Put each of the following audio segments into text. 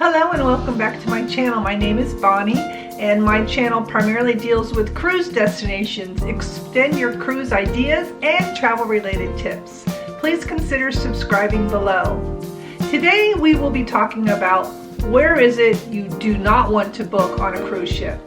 Hello and welcome back to my channel. My name is Bonnie and my channel primarily deals with cruise destinations, extend your cruise ideas, and travel related tips. Please consider subscribing below. Today we will be talking about where is it you do not want to book on a cruise ship.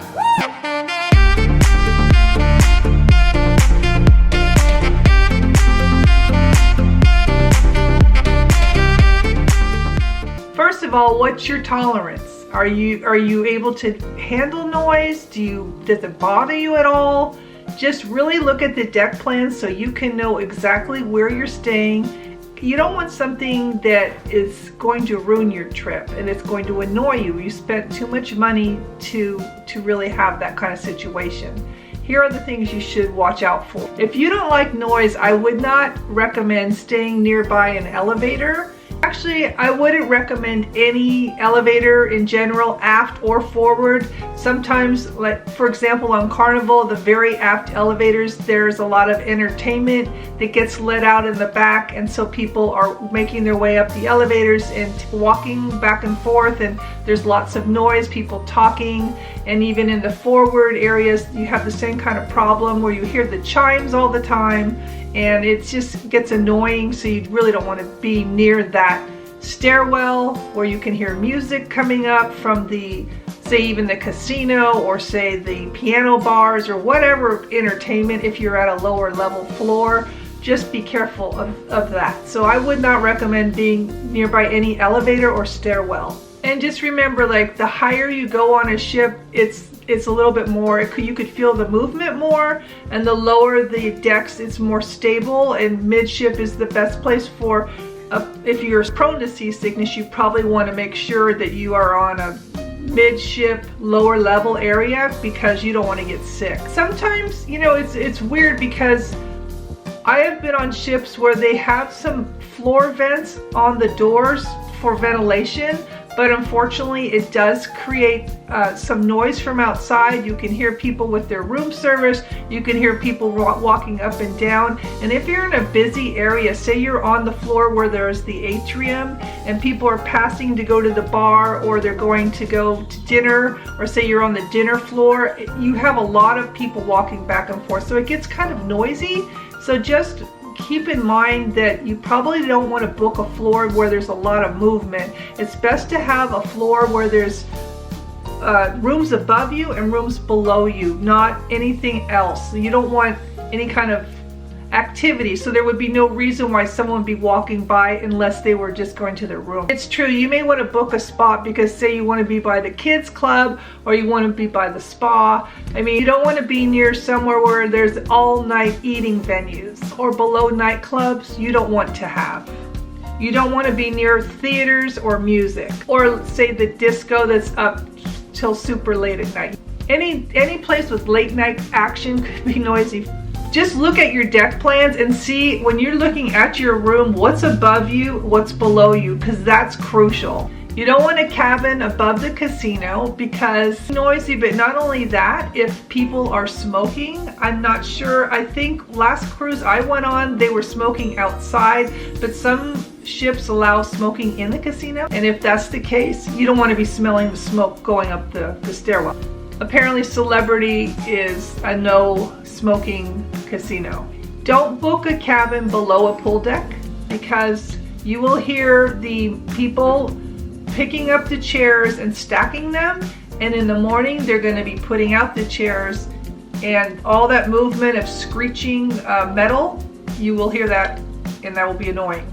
First of all, what's your tolerance? Are you able to handle noise? Does it bother you at all? Just really look at the deck plans so you can know exactly where you're staying. You don't want something that is going to ruin your trip and it's going to annoy you. You spent too much money to really have that kind of situation. Here are the things you should watch out for. If you don't like noise, I would not recommend staying nearby an elevator. Actually, I wouldn't recommend any elevator in general, aft or forward. Sometimes, like for example on Carnival, the very aft elevators, there's a lot of entertainment that gets let out in the back, and so people are making their way up the elevators and walking back and forth, and there's lots of noise, people talking. And even in the forward areas, you have the same kind of problem where you hear the chimes all the time, and it just gets annoying, so you really don't want to be near that stairwell where you can hear music coming up from the, say even the casino, or say the piano bars, or whatever entertainment. If you're at a lower level floor, just be careful of that. So I would not recommend being nearby any elevator or stairwell. And just remember, like, the higher you go on a ship, it's a little bit more, you could feel the movement more, and the lower the decks, it's more stable, and midship is the best place for, if you're prone to seasickness, you probably want to make sure that you are on a midship, lower level area, because you don't want to get sick. Sometimes, you know, it's weird because I have been on ships where they have some floor vents on the doors for ventilation, but unfortunately it does create some noise from outside. You can hear people with their room service, you can hear people walking up and down. And if you're in a busy area, say you're on the floor where there's the atrium and people are passing to go to the bar, or they're going to go to dinner, or say you're on the dinner floor, you have a lot of people walking back and forth, so it gets kind of noisy. So just keep in mind that you probably don't want to book a floor where there's a lot of movement. It's best to have a floor where there's rooms above you and rooms below you, not anything else. You don't want any kind of activity, so there would be no reason why someone would be walking by unless they were just going to their room. It's true, you may want to book a spot because say you want to be by the kids club, or you want to be by the spa. I mean, you don't want to be near somewhere where there's all night eating venues, or below nightclubs. You don't want to have. You don't want to be near theaters or music, or say the disco that's up till super late at night. Any place with late night action could be noisy. Just look at your deck plans and see, when you're looking at your room, what's above you, what's below you, because that's crucial. You don't want a cabin above the casino because it's noisy, but not only that, if people are smoking, I'm not sure. I think last cruise I went on, they were smoking outside, but some ships allow smoking in the casino. And if that's the case, you don't want to be smelling the smoke going up the stairwell. Apparently Celebrity is a no smoking casino. Don't book a cabin below a pool deck, because you will hear the people picking up the chairs and stacking them, and in the morning they're going to be putting out the chairs, and all that movement of screeching metal, you will hear that, and that will be annoying.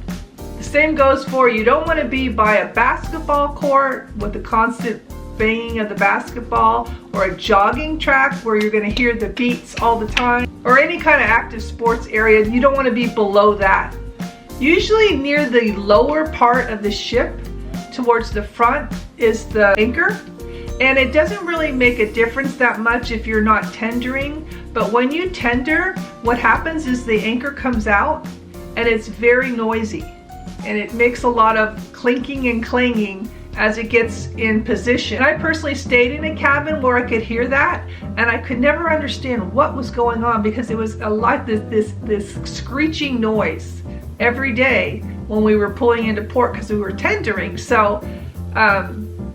The same goes for, you don't want to be by a basketball court with the constant banging of the basketball, or a jogging track where you're going to hear the beats all the time, or any kind of active sports area. You don't want to be below that. Usually near the lower part of the ship towards the front is the anchor, and it doesn't really make a difference that much if you're not tendering, but when you tender, what happens is the anchor comes out and it's very noisy, and it makes a lot of clinking and clanging as it gets in position. I personally stayed in a cabin where I could hear that, and I could never understand what was going on, because it was a lot this screeching noise every day when we were pulling into port, because we were tendering. So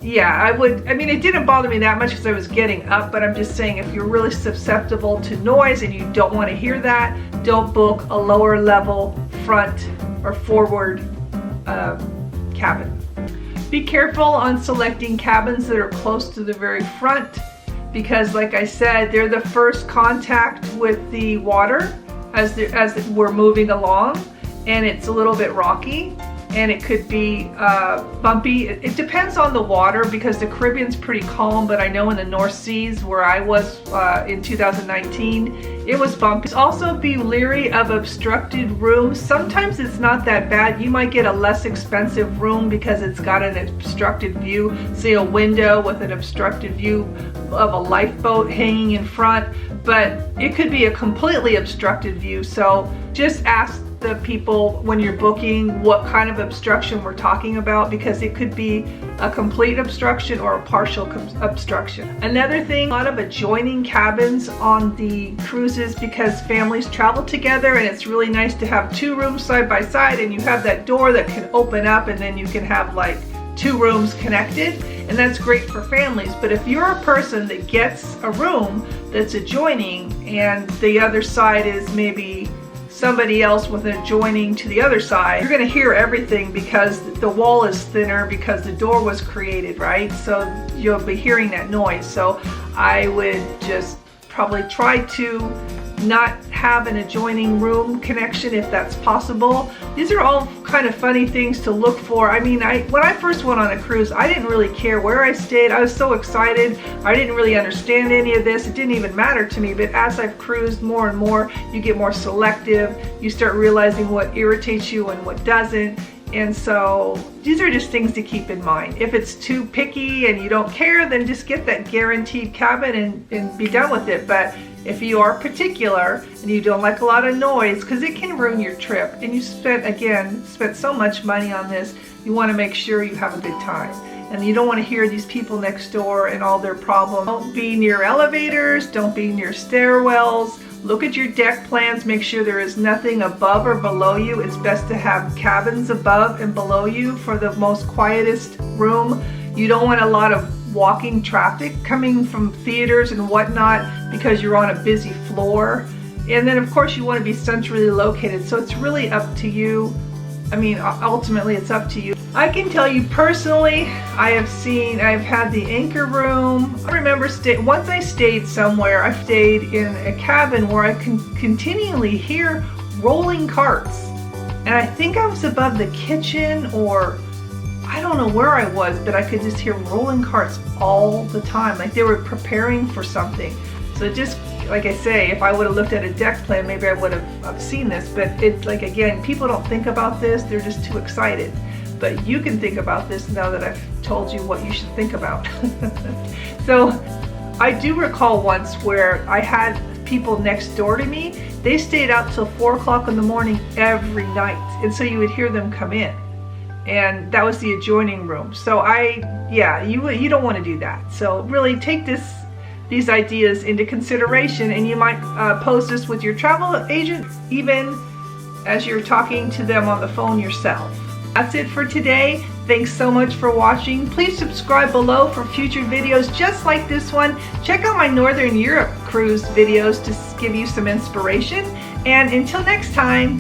yeah, I mean, it didn't bother me that much because I was getting up, but I'm just saying if you're really susceptible to noise and you don't want to hear that, don't book a lower level front or forward cabin. Be careful on selecting cabins that are close to the very front because, like I said, they're the first contact with the water as we're moving along, and it's a little bit rocky. And it could be bumpy. It depends on the water because the Caribbean's pretty calm, but I know in the North Seas where I was in 2019, it was bumpy. Also be leery of obstructed rooms. Sometimes it's not that bad. You might get a less expensive room because it's got an obstructed view, say a window with an obstructed view of a lifeboat hanging in front, but it could be a completely obstructed view. So just ask the people when you're booking what kind of obstruction we're talking about, because it could be a complete obstruction or a partial obstruction. Another thing, a lot of adjoining cabins on the cruises because families travel together, and it's really nice to have two rooms side by side, and you have that door that can open up, and then you can have like two rooms connected, and that's great for families. But if you're a person that gets a room that's adjoining and the other side is maybe somebody else with an adjoining to the other side, you're going to hear everything because the wall is thinner because the door was created, right? So you'll be hearing that noise. So I would just probably try to not have an adjoining room connection if that's possible. These are all kind of funny things to look for. I mean, when I first went on a cruise, I didn't really care where I stayed. I was so excited. I didn't really understand any of this. It didn't even matter to me. But as I've cruised more and more, you get more selective. You start realizing what irritates you and what doesn't. And so these are just things to keep in mind. If it's too picky and you don't care, then just get that guaranteed cabin and be done with it. But if you are particular and you don't like a lot of noise, because it can ruin your trip, and you spent so much money on this, you want to make sure you have a good time. And you don't want to hear these people next door and all their problems. Don't be near elevators, don't be near stairwells. Look at your deck plans, make sure there is nothing above or below you. It's best to have cabins above and below you for the most quietest room. You don't want a lot of walking traffic coming from theaters and whatnot because you're on a busy floor. And then of course you want to be centrally located, so it's really up to you. I mean, ultimately it's up to you. I can tell you personally, I've had the anchor room. I remember once I stayed somewhere, I stayed in a cabin where I can continually hear rolling carts. And I think I was above the kitchen, or I don't know where I was, but I could just hear rolling carts all the time, like they were preparing for something. So just, like I say, if I would have looked at a deck plan, maybe I would have seen this, but it's like, again, people don't think about this, they're just too excited. But you can think about this now that I've told you what you should think about. So I do recall once where I had people next door to me, they stayed out till 4 o'clock in the morning every night. And so you would hear them come in. And that was the adjoining room. So you don't want to do that. So really take these ideas into consideration, and you might post this with your travel agent even as you're talking to them on the phone yourself. That's it for today. Thanks so much for watching. Please subscribe below for future videos just like this one. Check out my Northern Europe cruise videos to give you some inspiration. And until next time.